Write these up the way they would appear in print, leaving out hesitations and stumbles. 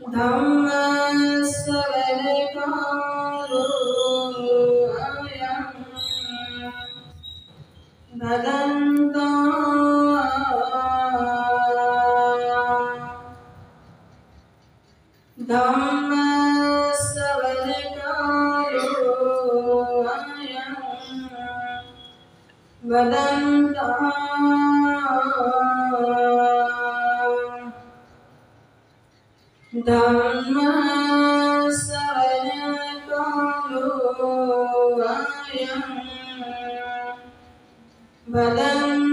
धम्म सवरकारो अयं भदन्ता धम्म सवरकारो अयं भदन्ता धम्म सवरकारो अयं भदन्ताति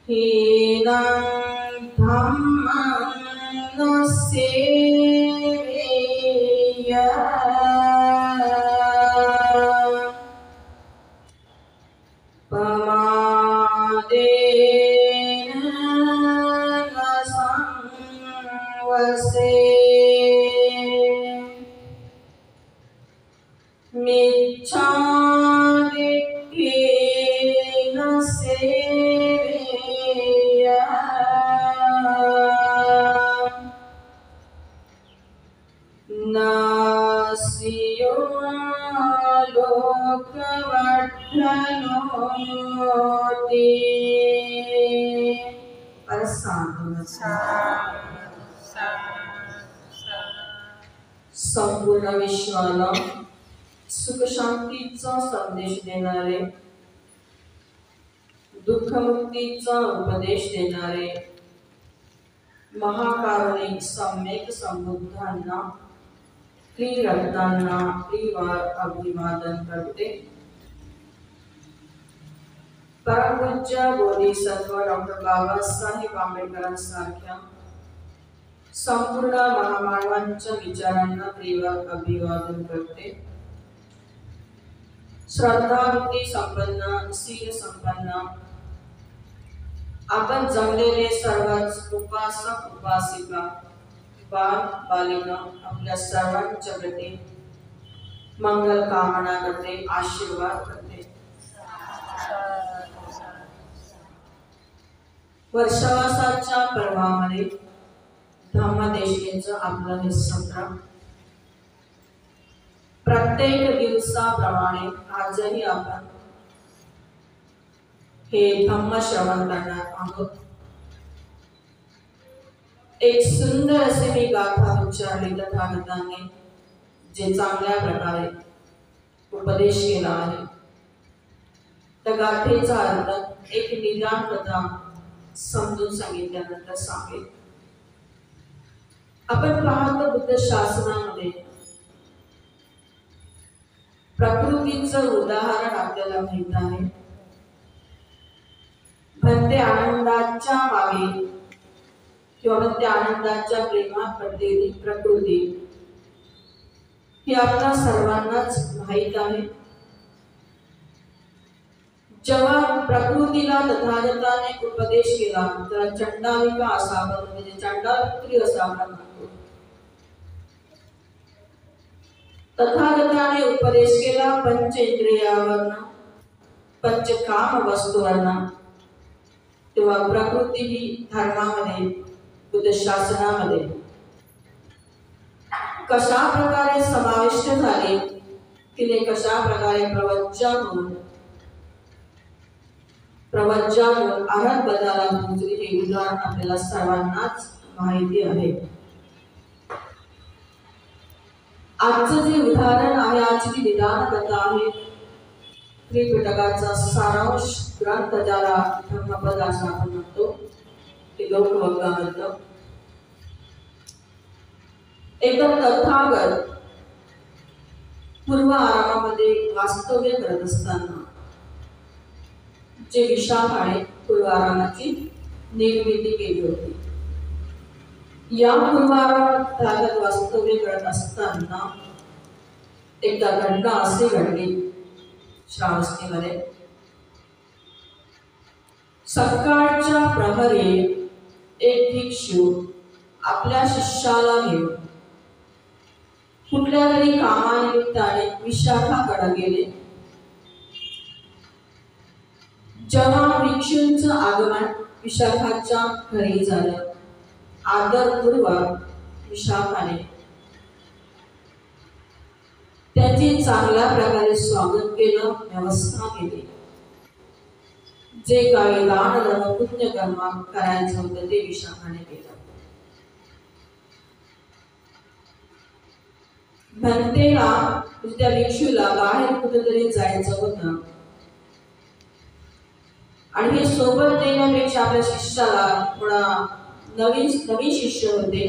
हीनं धम्मं न सेवेय पमादेन न संवसे मिच्छादित्तेन सेवेय नास्यो लोकवर्धनोति संपूर्ण विश्वाला सुख शांतीचा संदेश देणारे, दुःखमुक्तीचा उपदेश देणारे महाकारुणिक सम्यक संबुद्धांना त्रिरत्नांना त्रिवार अभिवादन करते। परमपूज्य बोधिसत्व डॉक्टर बाबासाहेब आंबेडकरांसारख्या संपूर्ण महामानवांच्या विचारांना त्रिवार अभिवादन करते। श्रद्धावृत्ती संपन्न, शील संपन्न आपण जमलेले सर्वच उपासक उपासिका बाल बालिका आपल्या सर्वांच्या प्रती मंगल कामना करते, आशीर्वाद करते। वर्षावासाच्या पर्वामध्ये धम्मदेशकेचं आपलं हे सत्र प्रत्येक दिवसाप्रमाणे आजही आपण हे धम्म श्रवण करणार आहोत। एक सुंदर असे मी गाथा उच्चारली तथागतांनी जे चांगल्या प्रकारे उपदेश केला आहे। त्या गाथेचा अर्थ एक निदान कथा समजून सांगितल्यानंतर सांगेल। आपण पाहतो बुद्ध शासनामध्ये प्रकृतीचं उदाहरण आपल्याला माहित आहे। भक्ती आनंदाच्या मागे किंवा भक्ती आनंदाच्या प्रेमात पडलेली प्रकृती ही आपल्या सर्वांनाच माहित आहे। जेव्हा प्रकृतीला तथागताने उपदेश केला तर चंडालिका असा आपण म्हणजे चंडालपुत्री असा आपण म्हणतो। तथागताने उपदेश केला पंचेंद्रियावरना पंचकाम वस्तूवरना, तेव्हा प्रकृती ही धर्मामध्ये बुद्ध शासनामध्ये कशा प्रकारे समाविष्ट झाली, तिने कशा प्रकारे प्रवज्जावून अरहत पदाला पोहोचली हे उदाहरण आपल्याला सर्वांनाच माहिती आहे। आजचं जे उदाहरण आहे, आजची जी निदान कथा आहे, त्रिपिटकाचा सारांश ग्रंथ ज्याला धम्मपद असं आपण म्हणतो, ते लोकवक्तामधलं एकदम तथागत पूर्व आरामामध्ये वास्तव्य करत असताना जे विशाखाने पूर्व आरामाची निर्मिती केली होती। या पूर्व आरामात तथागत वास्तव्य करत असताना एकदा घटना अशी घडली श्रावस्तीमध्ये। सकाळच्या प्रहरी एक भिक्षू आपल्या शिष्याला घेऊन कुठल्या तरी कामानिमित्ताने विशाखाकडे गेले जेव्हा भिक्षूंचं आगमन विशाखाच्या घरी झालं, आदरपूर्वक विशाखाने त्याचे चांगल्या प्रकारे स्वागत केलं, व्यवस्था केली. जे काही दान धर्म पुण्य कर्म करायचं होतं ते विशाखाने केलं. भंतेला त्या भिक्षूला बाहेर कुठेतरी जायचं होतं आणि हे सोबत नेण्यापेक्षा आपल्या शिष्याला थोडा नवीन शिष्य होते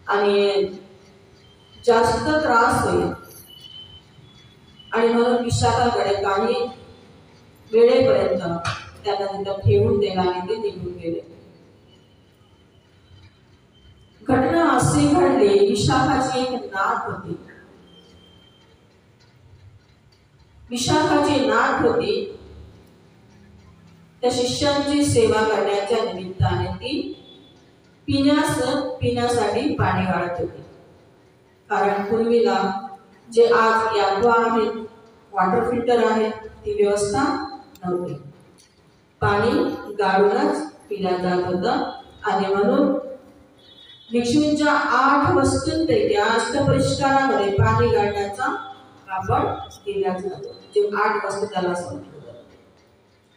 आणि जास्त त्रास होईल आणि म्हणून विशाखाकडे काही वेळेपर्यंत त्यांना तिथं ठेवून देणार आणि ते निघून गेले. घटना अशी घडली, विशाखाची एक नात होती. विशाखाची नात होती त्या शिष्यांची सेवा करण्याच्या निमित्ताने ती पिण्यासाठी पाणी गाळत होती. कारण पूर्वीला जे आज ॲक्वा आहे, वॉटर फिल्टर आहे, ती व्यवस्था नव्हती. पाणी गाळूनच पिल्या जात होतं आणि म्हणून भिक्षूंच्या 8 वस्तूंपैकी अष्टपरिष्कारामध्ये पाणी गाळण्याचा वापर केला जातो. जे 8 वस्तू त्याला सांगितलं,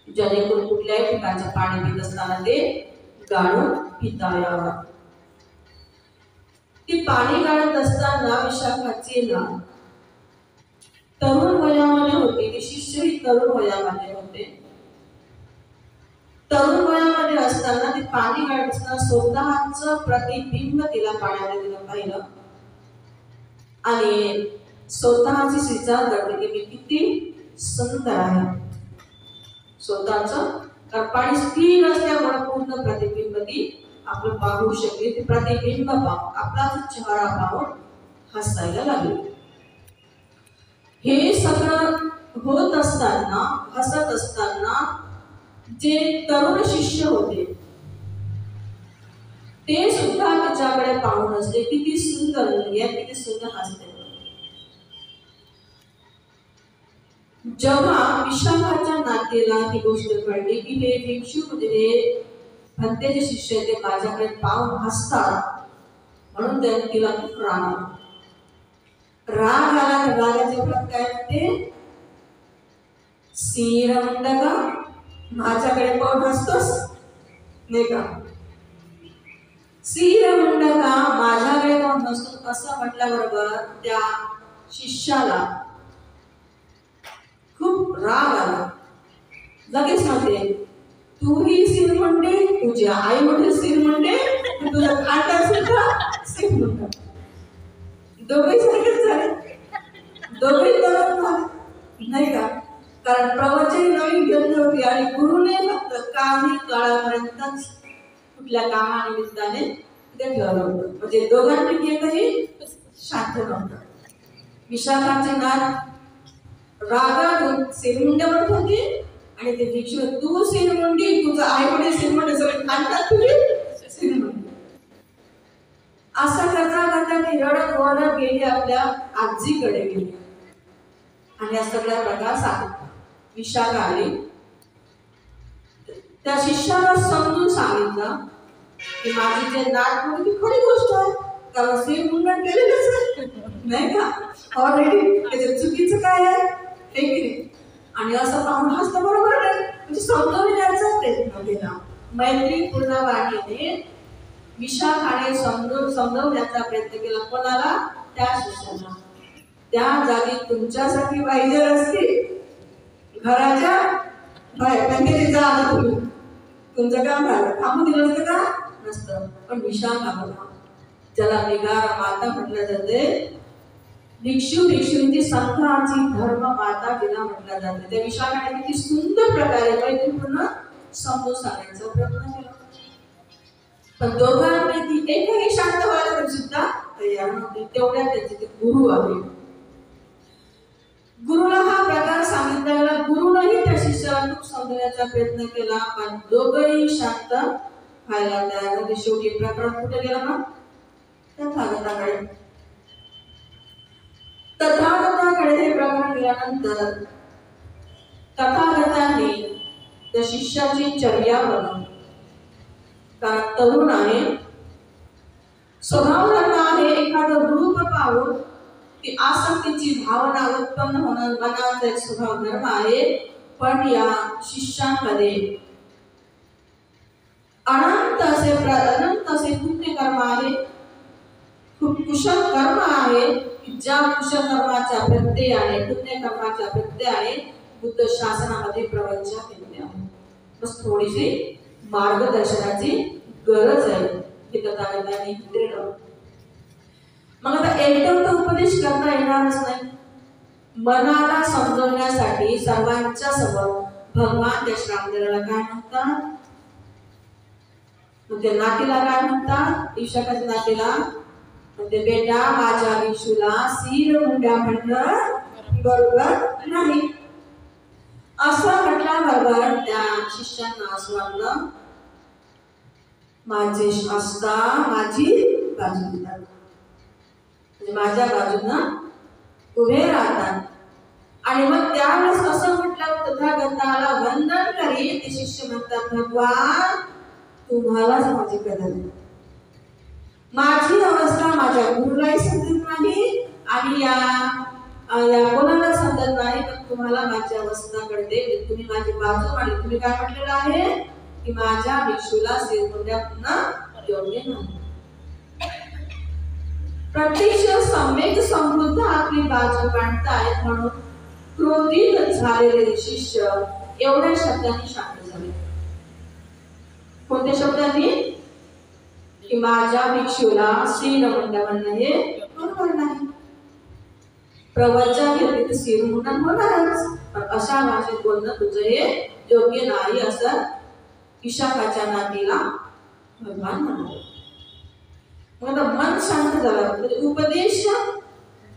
जेणेकरून कुठल्याही ठिकाणचं पाणी पित असताना ते गाळून पिता यावं. ती पाणी गाळत असताना विशाखाची नात तरुण वयामध्ये होती. ते शिष्यही तरुण वयामध्ये होते. तरुण वयामध्ये असताना ते पाणी गाळत असताना स्वतःचं प्रतिबिंब तिला पाण्यामध्ये तिला पाहिलं आणि स्वतःची विचार करते की मी किती सुंदर आहे. स्वतःचं कारण पाणी स्थिर असल्यामुळे पूर्ण प्रतिबिंब ती आपण पाहू शकते. ते प्रतिबिंब पाहून आपलाच चेहरा पाहून हसायला लागली. हे सगळं होत असताना, हसत असताना जे तरुण शिष्य होते ते सुद्धा तिच्याकडे पाहून असते, किती सुंदर मुलगी आहे, किती सुंदर हसते. जेव्हा विशाखाच्या नातेला ही गोष्ट कळली की हे भिक्षू म्हणजे भंतेचे शिष्य ते माझ्याकडे पाहून हसतात, म्हणून त्यांनी तिला खूप राग आला. रागाच्या प्रकार ते सिरमंडका माझ्याकडे पाहून हसतोस नाही का, सिरमंडका माझ्याकडे पाहून हसतो असं म्हटल्याबरोबर त्या शिष्याला खूप राग आला. लगेच म्हणते तू ही सिरमंडे, तुझ्या आई वडील सिरमंडे, तुझा खानदार सुद्धा सिरमंडा. दोघे सारखेच झाले, दोघे तरुण झाले नाही का. कारण प्रवचन नवीन घेतली होती आणि गुरुने फक्त काही काळापर्यंतच कुठल्या कामानिमित्ताने ते ठेवलं होतं. म्हणजे दोघांपैकी एकही शांत नव्हतं. विशाखाची नात रागात सिरमुंड्या म्हणत होती आणि ते भिक्षू तू सिरमुंडी, तुझं आई वडील सिरमुंडे, सगळे खानदार तुझी सिरमुंडी. असं करता करता ती रडत वडत गेली, आपल्या आजीकडे गेली आणि या सगळ्या प्रकार सांगितला. विशाखा आली, त्या शिष्याला समजून सांगितलं की माझी जे नात मुलगी खरी गोष्ट आहे, कारण सिरमुंडन केलेलंच आहे नाही का ऑलरेडी, त्याच्यात चुकीचं काय आहे हे की नाही. आणि असं पाहून हसतं बरोबर आहे, म्हणजे समजून द्यायचा प्रयत्न केला. मैत्रीपूर्ण वाणीने विशाखाने समजवण्याचा प्रयत्न केला. कोणाला? त्या शिष्याला. त्या जागी तुमच्यासाठी बाई जर असते घराच्या बाहेर म्हणजे जा तुम्ही, तुमचं काम झालं, थांबून दिलं असतं का? नसतं. पण विशाखा बघा, ज्याला निगार माता म्हटलं जाते, भिक्षूंची संघाची धर्म माता तिला म्हटलं जाते. त्या विशाखाने किती सुंदर प्रकारे मैत्रीपूर्ण समजून सांगण्याचा प्रयत्न केला. पण दोघांपैकी एकही शांत व्हायला तरी सुद्धा तयार नव्हते. तेवढ्या त्याचे ते गुरु आले. गुरुला हा प्रकार सांगितला. गुरुनंही त्या शिष्याला खूप समजण्याचा प्रयत्न केला, पण दोघंही शांत व्हायला तयार नव्हते. शेवटी प्रकरण कुठे गेला मग? तथागताकडे. तथागताकडे हे प्रकरण गेल्यानंतर तथागतांनी त्या शिष्याची चर्या बनव. कारण तरुण आहे, स्वभाव धर्म आहे, एखादं रूप पाहून ती आसक्तीची भावना उत्पन्न होणं मनाचा एक स्वभाव धर्म आहे. पण या शिष्यांमध्ये अनंत असे पुण्य कर्म आहे, खूप कुशल कर्म आहे. ज्या कुशल कर्माच्या प्रत्ययाने, पुण्य कर्माच्या प्रत्ययाने बुद्ध शासनामध्ये प्रवचन केले आहे. बस थोडीशी मार्गदर्शनाची गरज आहे हे तथागतांनी दिलं. मग आता एकदम तो उपदेश करता येणारच नाही. मनाला समजवण्यासाठी सर्वांच्या समोर भगवान त्या श्रामदेवाला काय म्हणतात, मग त्या नातीला काय म्हणतात, ईशाकाच्या नातीला म्हणते, बेटा माझ्या भिक्षूला सीर मुंड्या म्हणणं बरोबर नाही. असं म्हटल्याबरोबर त्या शिष्यांना असं वाटलं, माझे शास्ता माझी बाजू घेतात, माझ्या बाजूनं उभे राहतात. आणि मग त्यावेळेस असं म्हटलं, तथागताला वंदन करी ते शिष्य म्हणतात, भगवान तुम्हालाच माझी कदर नाही. माझी अवस्था माझ्या गुरुलाही समजत नाही आणि या कोणाला समजत नाही, पण तुम्हाला माझी अवस्था कळते. तुम्ही माझी बाजू मांडली. तुम्ही काय म्हटलेलं आहे की माझ्या भिक्षूला शिरमुंड्या पुन्हा योग्य नाही. प्रत्यक्ष सम्यक समृद्ध आपली बाजू मांडतायत म्हणून क्रोधित झालेले शिष्य एवढ्या शब्दांनी शांत झाले. कोणत्या शब्दांनी, की माझ्या भिक्षूला श्रीरमंड म्हणणं हे बरोबर नाही. प्रवचन घेतले तर श्रीमुंडन होणारच, पण अशा भाषेत बोलणं तुझं हे योग्य नाही असं ईशाकाच्या नातीला भगवान म्हणाले. मग मन शांत झालं. उपदेश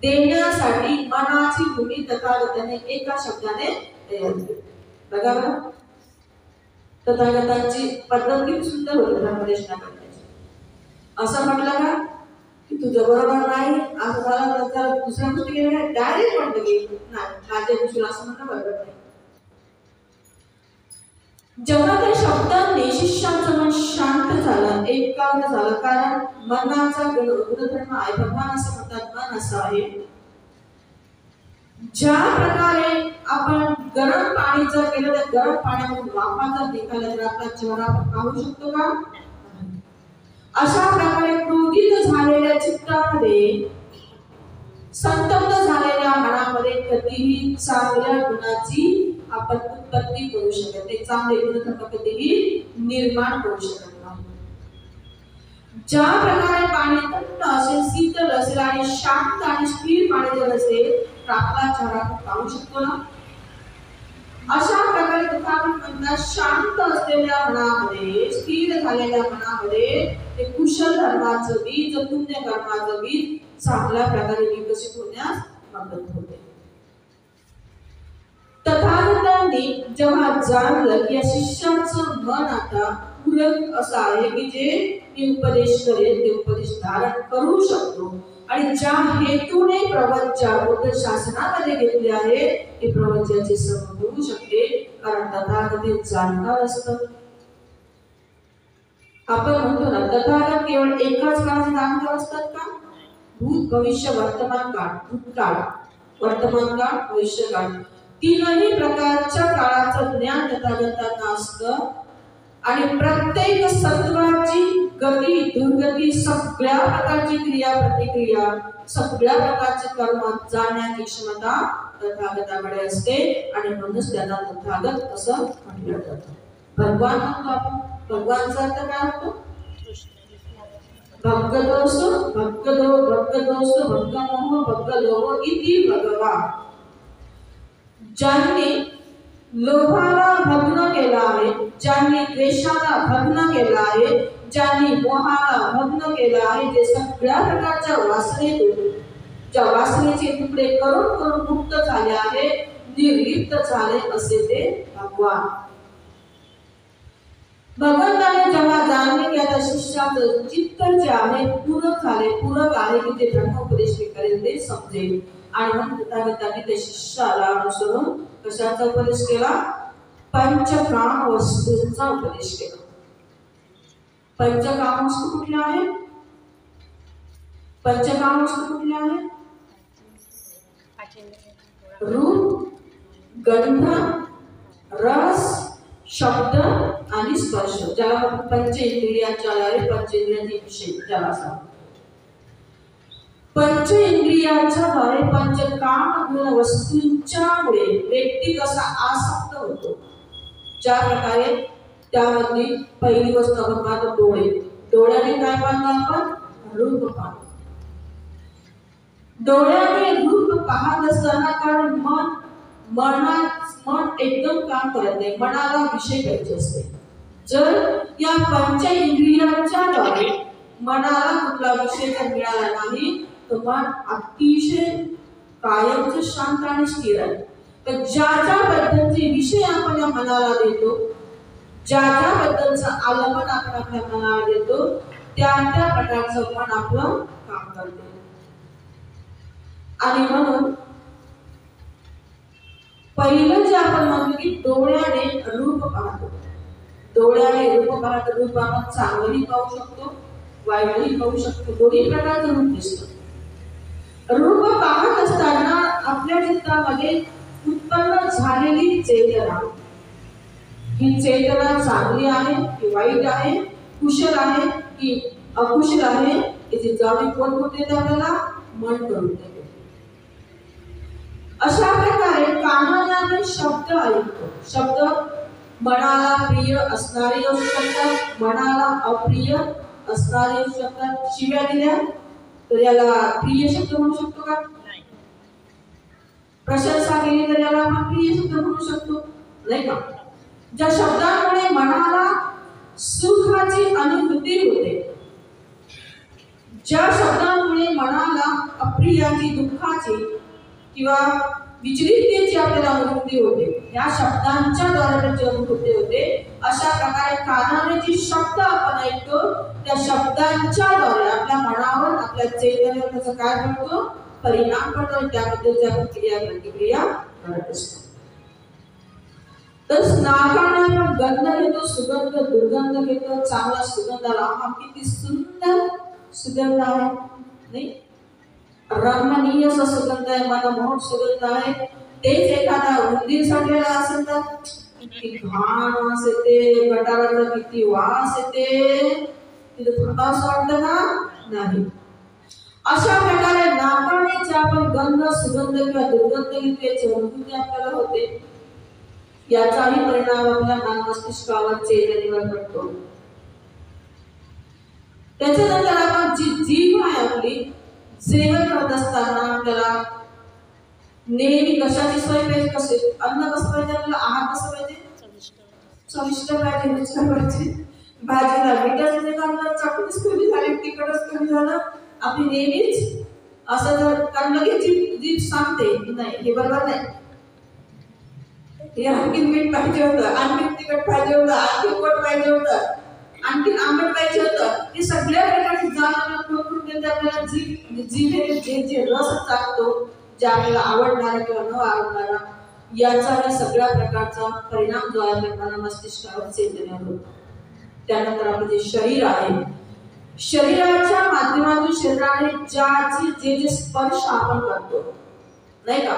देण्यासाठी मनाची भूमी तथागताने एका शब्दाने तयार केली. बघा बरं, तथागतांची पद्धत किती सुंदर होती धर्मदेशना करण्याची. असं म्हटलं का की तुझं बरोबर नाही, असं झालं तर दुसऱ्या गोष्टी केल्या, डायरेक्ट म्हटलं की नाही माझ्या गोष्टीला असं म्हणणं बरोबर नाही. जेव्हा त्या शब्दांनी शिष्यांचं मन शांत झालं, एकाग्र झालं. कारण मनाचा गुणधर्म आहे, भगवान असं म्हणतात, मन असं आहे, ज्या प्रकारे आपण गरम पाणी जर केलं तर गरम पाण्यामधून वाफा जर निघाल्या तर आपला चेहरा आपण पाहू शकतो का? अशा प्रकारे क्रोधित झालेल्या चित्तामध्ये, संतप्त झालेल्या मनामध्ये कधीही चांगल्या गुणाची आपण उत्पत्ती करू शकत नाही. चांगले गुणधर्म कधीही निर्माण करू शकत नाही. ज्या प्रकारे पाणी थंड असेल, शीतल असेल आणि शांत आणि स्थिर पाणी जर असेल तर आपला चेहरा आपण पाहू शकतो ना. अशा प्रकारे तथागत शांत असलेल्या मनामध्ये, स्थिर झालेल्या मनामध्ये ते कुशल धर्माचं बीज, पुण्य कर्माचं बीज चांगल्या प्रकारे विकसित होण्यास मदत होते. तथागतांनी जेव्हा जाणलं की या शिष्याचं मन आता पूरक असं आहे की जे मी उपदेश करेन ते उपदेश धारण करू शकतो आणि ज्या हेतूने प्रवचन बुद्ध शासनामध्ये घेतले आहे ते प्रवचनाचे समज होऊ शकते. कारण तथागत जाणकार असतं. आपण म्हणतो ना, तथागत केवळ एकाच काळाचे जाणकार असतात का? भूत, भविष्य, वर्तमान काळ, भूतकाळ, वर्तमान काळ, भविष्य काळ, तीनही प्रकारच्या काळाचं ज्ञान तथागतांना असतं. आणि प्रत्येक सत्वाची गती, दुर्गती, सगळ्या प्रकारची क्रिया प्रतिक्रिया, सगळ्या प्रकारचे कर्म जाणण्याची क्षमता तथागताकडे असते आणि म्हणूनच त्यांना तथागत असं म्हटलं जातं. भगवान म्हणतो आपण. भगवानचा अर्थ काय होतो? भक्तदोष, भक्तदोष, भक्तमोह, भक्तलोह इति भगवा. ज्यांनी लोभाला भग्न केला आहे, ज्यांनी द्वेषाला भग्न केला आहे, ज्यांनी मोहाला भग्न केला आहे, जे सगळ्या प्रकारच्या वासनेतून, ज्या वासनेचे तुकडे करून करून मुक्त झाले आहे, निर्लिप्त झाले असे ते भगवान. भगवंताने जेव्हा जाणले की आता शिष्याचं चित्त जे आहे पूरक आहे की ते धर्मोपदेश करेल ते समजेल. आणि म्हणून तथागतांनी त्या शिष्याला अनुसरून कशाचा उपदेश केला? पंचकाम वस्तूंचा उपदेश केला. पंचकाम वस्तू कुठल्या आहेत? पंचकाम वस्तू कुठल्या आहेत? रूप, गंध, रस, शब्द आणि स्पर्श, ज्याला आपण पंचेंद्रियांच्या आधारे पंचेंद्रियांचे विषय ज्याला सांगतो. पंचेंद्रियांच्या द्वारे पंचकाम गुण वस्तूंच्यामुळे व्यक्ती कसा आसक्त होतो. ज्या प्रकारे त्यामध्ये पहिली वस्तू आपण पाहतो डोळे. डोळ्याने काय पाहतो आपण? रूप पाहतो. डोळ्याने रूप पाहत असताना कारण मन एकदम काम करत नाही, मनाला विषय पाहिजे असते. जर या पंच इंद्रियांच्या द्वारे मनाला कुठला विषय जर मिळाला नाही तर मन अतिशय कायमच शांत आणि स्थिर आहे. तर ज्या बद्दलचे विषय आपण या मनाला देतो, ज्या बद्दलचं आलंबन आपण आपल्या मनाला देतो, त्या प्रकारचं मन आपलं काम करते. आणि म्हणून पहिलं जे आपण म्हणतो की डोळ्याने रूप पाहतो. डोळ्याने रूप पाहतो. रूप आपण चांगलंही पाहू शकतो, वाईटही पाहू शकतो. दोन्ही प्रकारचं रूप दिसतं. रूप पाहत असताना आपल्या चित्तामध्ये उत्पन्न झालेली चेतना, ही चेतना चांगली आहे की वाईट आहे, कुशल आहे की अकुशल आहे, याची जाणीव कोण होते? आपल्याला मन करून देते. अशा प्रकारे कानाने आपण शब्द ऐकतो. शब्द मनाला प्रिय असणारे असू शकतात, मनाला अप्रिय असणारे असू शकतात. शिव्या दिल्या तर याला प्रिय शब्द म्हणू शकतो का? प्रशंसा केली तर याला आपण प्रिय शब्द म्हणू शकतो, नाही का? ज्या शब्दांमुळे मनाला सुखाची अनुभूती होते, ज्या शब्दांमुळे मनाला अप्रियाची, दुःखाची किंवा विचलिततेची आपल्याला अनुभूती होते, या शब्दांच्या द्वारे त्याची अनुभूती होते. अशा प्रकारे कानाने जे शब्द आपण ऐकतो त्या शब्दांच्या द्वारे आपल्या मनावर, आपल्या चेतनेवर त्याचा काय पडतो? परिणाम पडतो. त्याबद्दल आपण प्रतिक्रिया करत असतो. तर नाकाने आपण गंध घेतो, सुगंध, दुर्गंध घेतो. चांगला सुगंधाला हा किती सुंदर सुगंध आहे, नाही? रमणीय असा सुगंध आहे, मनमोहक सुगंध आहे. तेच एखादा उंदीर साठलेला असेल तर किती घाण वास येते, गटाराचा किती वास येते, तिथे थांबावंसं वाटतं का? नाही. अशा प्रकारे नाकाने जे आपण गंध, सुगंध किंवा दुर्गंध घेतो याची अनुभूती आपल्याला होते. याचाही परिणाम आपल्या मन मस्तिष्कावर, चेतनेवर पडतो. त्याच्यानंतर आपण जी जीभ आहे आपली, जेवण करत असताना आपल्याला नेहमी कशाची सोय पाहिजे? कसे अन्न कसं पाहिजे आपल्याला? आहार कसं पाहिजे? चविष्ट पाहिजे, रुचकर पाहिजे. भाजीला मीठच नाही घालणार, चटणीच कमी झाली, तिखटच कमी झालं, आपली नेहमीच असं जर कारण लगेच जीभ सांगते नाही, हे बरोबर नाही, हे आणखी मीठ पाहिजे होतं, आणखी तिखट पाहिजे होतं, आणखी गोड पाहिजे होतं, आणखी आंबट पाहिजे होतं. हे सगळ्या प्रकारची जाणीव करून देते आपल्याला जीभ जे रस टाकतो, जे आपल्याला आवडणारा किंवा न आवडणारा, याचा सगळ्या प्रकारचा परिणाम जो आहे आपल्या मस्तिष्कावर, चेतनेवर होतो. त्यानंतर आपलं जे शरीर आहे, शरीराच्या माध्यमातून शरीराने जे स्पर्श आपण करतो, नाही का?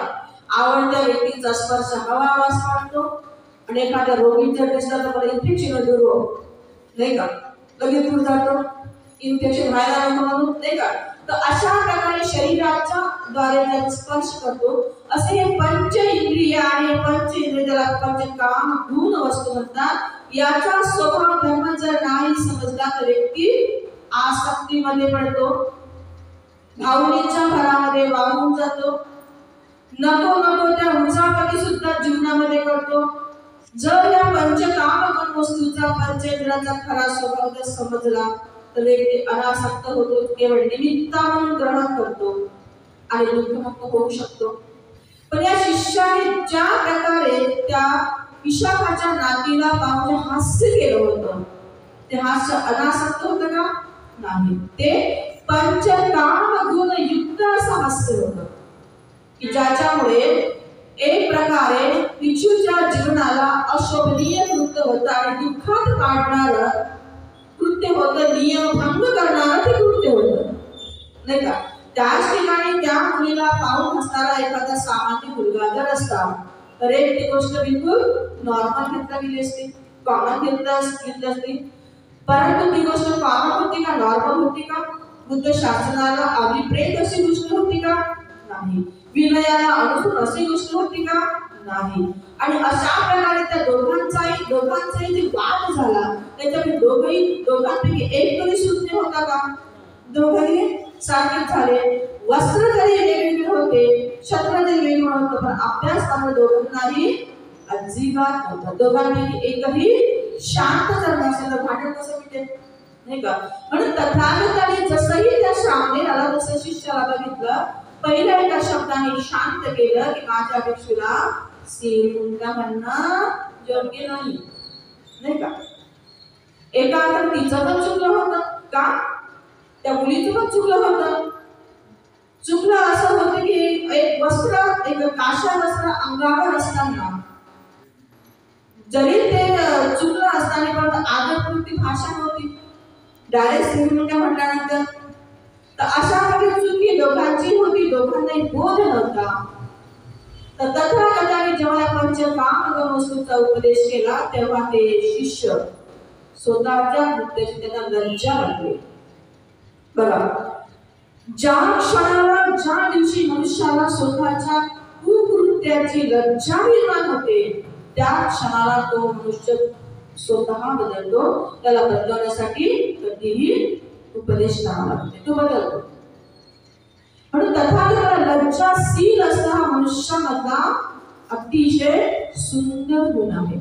आवडत्या व्यक्तीचा स्पर्श हवा वास वाटतो आणि एखाद्या रोगीचा दिसला तर मला इन्फेक्शन दूर हो, नाही का? लगेच दूर जातो, इन्फेक्शन व्हायला नको म्हणून, नाही का? तर अशा प्रकारे शरीराच्या द्वारे जर स्पर्श करतो, असे हे पंच इंद्रिय आणि पंच इंद्रिय ज्याला पंचकाम गुण वस्तू म्हणतात. याचा स्वभाव धर्म जर नाही समजला तर व्यक्ती आसक्तीमध्ये पडतो, भावनेच्या भरामध्ये वाहून जातो, नको त्या उचापती सुद्धा जीवनामध्ये करतो. जर या पंचकाम वस्तूचा, पंचेंद्रियाचा खरा स्वभाव जर समजला तर व्यक्ती अनासक्त होतो, केवळ निमित्ता म्हणून ग्रहण करतो आणि दुःखमुक्त होऊ शकतो. पण या शिष्याने ज्या प्रकारे त्या विशाखाच्या नातीला पाहून हास्य केलं होतं, ते हास्य अनासक्त होतं का? नाही. ते पंचकाम गुण युक्त असं हास्य होतं की ज्याच्यामुळे एक प्रकारे भिक्षूच्या जीवनाला अशोभनीय कृत्य होतं आणि दुःखात काढणारं कृत्य होतं, नियमभंग करणारं ते कृत्य होतं, नाही का? त्याच ठिकाणी त्या मुलीला पाहून असणारा एखादा सामान्य मुलगा जर असता तर एक ती गोष्ट बिलकुल नॉर्मल घेतला गेली असती, कॉमन घेतली असती. परंतु ती गोष्ट कॉमन होती का, नॉर्मल होती का? बुद्ध शासनाला अभिप्रेत अशी गोष्ट होती का? नाही. विनयाला अनुसून अशी गोष्ट होती का? नाही. आणि अशा प्रकारे त्या दोघांचाही जे वाद झाला त्याच्यामध्ये दोघांपैकी एक तरी शून्य होता का? दोघंही सारखेच झाले. वस्त्र जरी वेगवेगळे होते, छत्र जरी वेगवेगळं होतं, पण अभ्यास त्यामुळे दोघांनाही अजिबात नव्हता. दोघांपैकी एकही शांत जर नसेल तर भांडण कसं मिटेल, नाही का? म्हणून तथागताने जसंही त्या श्रावणीला जसं शिष्याला बघितलं, पहिल्या एका शब्दाने शांत केलं की माझ्या भिक्षूला सीलमुंडा म्हणणं योग्य नाही, नाही का? एका अर्थात तिचं पण चुकलं होतं का, त्या मुलीचं पण चुकलं होतं. चुकलं असं होतं की एक काशा वस्त्र अंगावर असताना जरी ते चुकलं असताना पण आदरपूर्ती भाषा नव्हती, डायरेक्ट सीलमुंडा म्हटल्यानंतर तर अशा प्रकारे चुकी दोघांची होती, दोघांनाही बोध नव्हता. तर तथागताने जेव्हा या पंचकाम वस्तूचा उपदेश केला तेव्हा ते शिष्य स्वतःच्या कृत्याची त्यांना लज्जा वाटली. बघा, ज्या दिवशी मनुष्याला स्वतःच्या कुकृत्याची लज्जा निर्माण होते त्या क्षणाला तो मनुष्य स्वतः बदलतो. त्याला बदलण्यासाठी कधीही उपदेश करावा लागतो, तो बदलतो. म्हणून तथागताला लज्जाशील असणं हा मनुष्यामधला अतिशय सुंदर गुण आहे.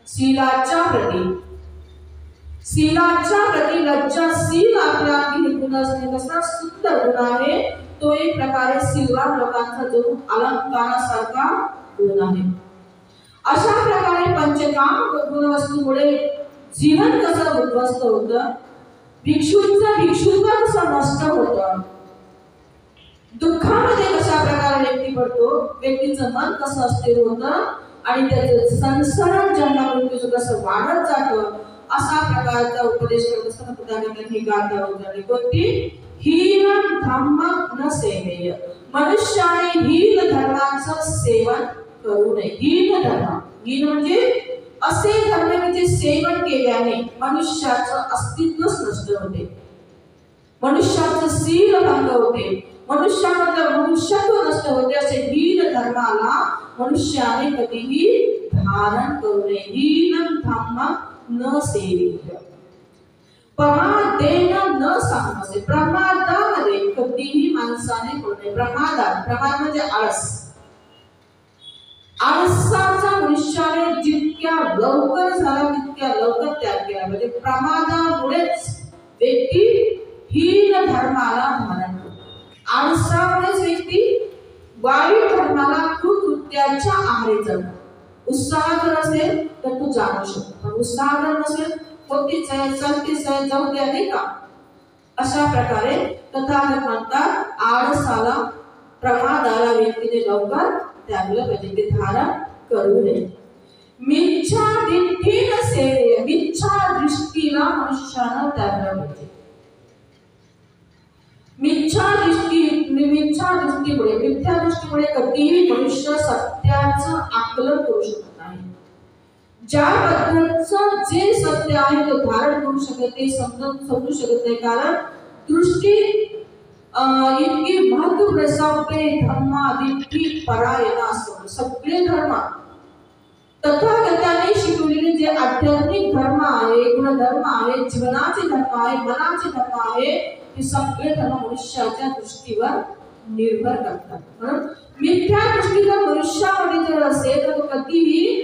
शीलाच्या प्रती लज्जाशील आपला गुण असणे कसा सुंदर गुण आहे. तो एक प्रकारे सिल्वान लोकांचा जो अलंकारासारखा गुण आहे. अशा प्रकारे पंचकाम गुणवस्तूमुळे जीवन कसं उद्ध्वस्त होतं, भिक्षुत्व कसं नष्ट होतं, दुःखामध्ये कशा प्रकारे व्यक्ती पडतो, व्यक्तीचं मन कसं अस्थिर होतं आणि त्याचं संसरण जन्ममृत्यूचं कसं वाढत जातं, असा प्रकारचा उपदेश करत असताना तथागतांनी ही गाथा उच्चारली. कोणती? हीन धम्म न सेवेय. मनुष्याने हीन धर्माचं सेवन करू नये. हीन म्हणजे असे धर्म की जे सेवन केल्याने मनुष्याचं अस्तित्वच नष्ट होते, मनुष्याचं शील भंग होते, मनुष्यामधलं मनुष्यत्व नष्ट होते. असे हीन धर्माला मनुष्याने कधीही धारण करू नये. हीन धम्म न सेवेय. प्रमादेन न सांगणे. प्रमादामध्ये कधीही माणसाने पडू नये. प्रमाद म्हणजे आळस. आळसाचा मनुष्याने जितक्या लवकर झाला तितक्या लवकर त्याग केला पाहिजे. प्रमादामुळेच व्यक्ती हीन धर्माला धारण करतो. आळसामुळेच व्यक्ती वाईट धर्माला कुकृत्याच्या आहारी जातो. उत्साह जर असेल तर तू जाणू शकतो, पण उत्साह जर नसेल होतीच आहे, चालतीच आहे, जाऊ द्या, नाही का? अशा प्रकारे तथागत म्हणतात आळसाला, प्रमादाला व्यक्तीने लवकर त्यागलं पाहिजे, ते धारण करू नये. मिथ्या दृष्टीला मनुष्यानं त्यागलं पाहिजे. मिथ्या दृष्टीमुळे कधीही मनुष्य सत्याचं आकलन करू शकत नाही. ज्याबद्दलचं जे सत्य आहे ते धारण करू शकत, ते समजू शकत नाही. कारण दृष्टी इतकी महत्त्वपूर्ण. सगळे धर्मादिठी परायणा असतो. सगळे धर्म तथागताने शिकवलेले जे आध्यात्मिक धर्म आहे, गुणधर्म आहे, जीवनाचे धर्म आहे, मनाचे धर्म आहे, हे सगळे धर्म मनुष्याच्या दृष्टीवर निर्भर करतात. म्हणून मिथ्या दृष्टी जर मनुष्यामध्ये जर असेल तर कधीही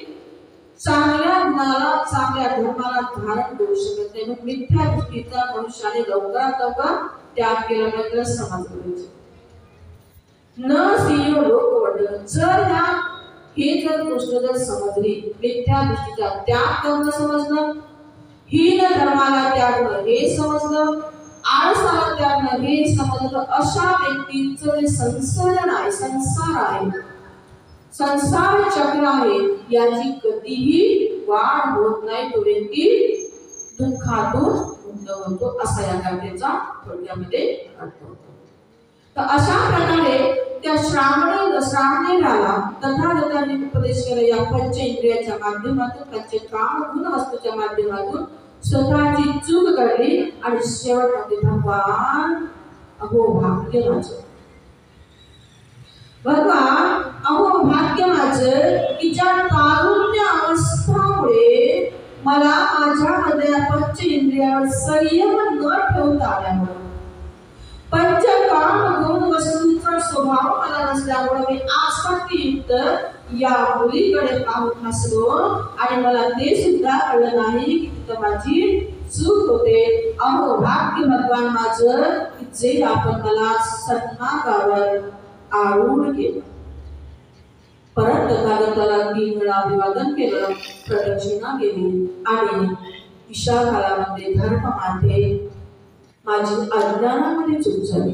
चांगल्या गुणाला, चांगल्या धर्माला धारण करू शकत नाही. मग मिथ्या दृष्टीचा मनुष्याने लवकरात लवकर त्याग केला पाहिजे. समजलं न सिंह लोकवर्धन. जर गोष्ट जर समजली, मिथ्या दृष्टीचा त्याग करणं समजलं, हीन धर्माला त्यागणं हे समजलं, आळसाला त्यागणं हे समजलं, तर अशा व्यक्तीचं जे संसार आहे संसार चक्र आहे याची कधीही वाढ होत नाही, तो व्यक्ती दुःखातून मुक्त होतो, असा या कथेचा थोडक्यामध्ये अर्थ होतो. तर अशा प्रकारे त्या श्रावणेराला तथागतांनी उपदेश केला. या पंच इंद्रियाच्या माध्यमातून, पंचकाम गुण वस्तूच्या माध्यमातून स्वतःची चूक कळली आणि शेवटमध्ये भगवान अहो भाग्य माझं, भगवान अहो भाग्य माझं की ज्या तारुण्य अवस्थामुळे मला माझ्यामध्ये पंच इंद्रियावर संयम न ठेवता आल्यामुळे, पंचकाम गुण वस्तूंचा स्वभाव मला नसल्यामुळे मी आसक्तीयुक्त या मुलीकडे पाहून हसलो आणि मला ते सुद्धा कळलं नाही की तिथं माझी चूक होते. अहो भाग्य भगवान माझं की जे आपण मला सन्मार्गावर आरूढ केलं. परत तथागताला 3 वेळा अभिवादन केलं, प्रदक्षिणा केली आणि विशाखालामध्ये धर्ममाते माझी अज्ञानामध्ये चूक झाली,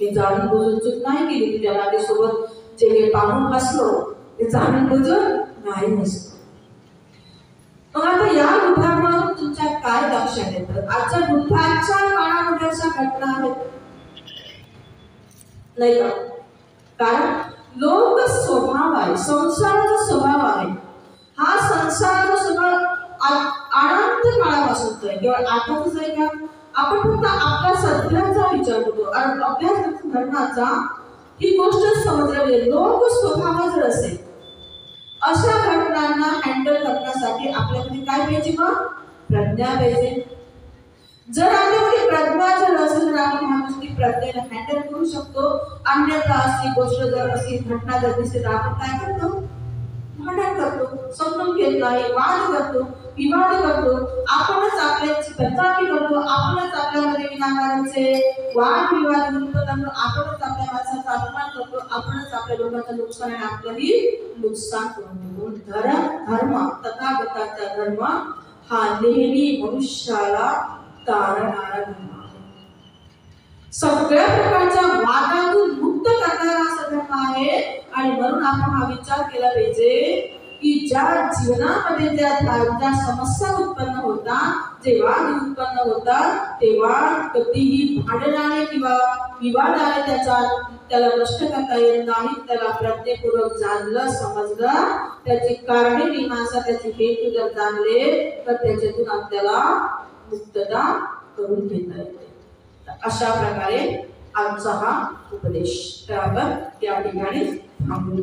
मी जाणून बुजून चूक नाही केली. तुझ्या नातीसोबत जे काही पाहून हसलो ते जाणून बुजून नाही हसलो. मग आता या उदाहरणावरून तुमच्या काय लक्षात येतं? आजच्या बुद्धाच्या काळामध्ये अशा घटना आहेत नाही का? कारण लोक स्वभाव आहे, संसाराचा स्वभाव आहे. हा संसाराचा स्वभाव अनंत काळापासूनचा आहे, केवळ आताच आहे का? आपण फक्त आपल्या सध्याचा विचार करतो आणि अभ्यास धर्माचा ही गोष्ट समजली. लोक स्वभाव जर असेल, अशा घटनांना हँडल करण्यासाठी आपल्याकडे काय पाहिजे? मग प्रज्ञा पाहिजे. जर आपल्याकडे प्रज्ञा जर असेल तर आपण ह्या गोष्टी प्रज्ञेने हँडल करू शकतो. अन्यथा अशी गोष्ट जर, अशी घटना जर दिसते तर आपण काय करतो? भांडण करतो, समजून घेत नाही, वाद करतो, विवाद करतो, आपणच आपल्याची बदनामी करतो, आपणच आपल्यामध्ये विनाकारांचे वाद विवाद गुंतवतो, आपणच आपल्या माणसाचा अपमान करतो, आपणच आपल्या लोकांचं नुकसान आणि आपलंही नुकसान करून घेतो. धर्म तथागताचा धर्म हा नेहमी मनुष्याला तारणारा धर्म आहे. सगळ्या प्रकारच्या वादातून मुक्त करणारा असा धर्म आहे. आणि म्हणून आपण हा विचार केला पाहिजे की ज्या जीवनामध्ये ज्या समस्या उत्पन्न होतात, जे वाद उत्पन्न होतात, तेव्हा कधीही भांडणाने किंवा विवादाने त्याला नष्ट करता येत नाही. त्याला प्रज्ञेपूर्वक जाणलं, समजलं, त्याची कारणे मीमांसा, त्याचे हेतू जर जाणले तर त्याच्यातून आपल्याला मुक्तता करून घेता येते. अशा प्रकारे आजचा हा उपदेश. तर आपण या ठिकाणी थांबू.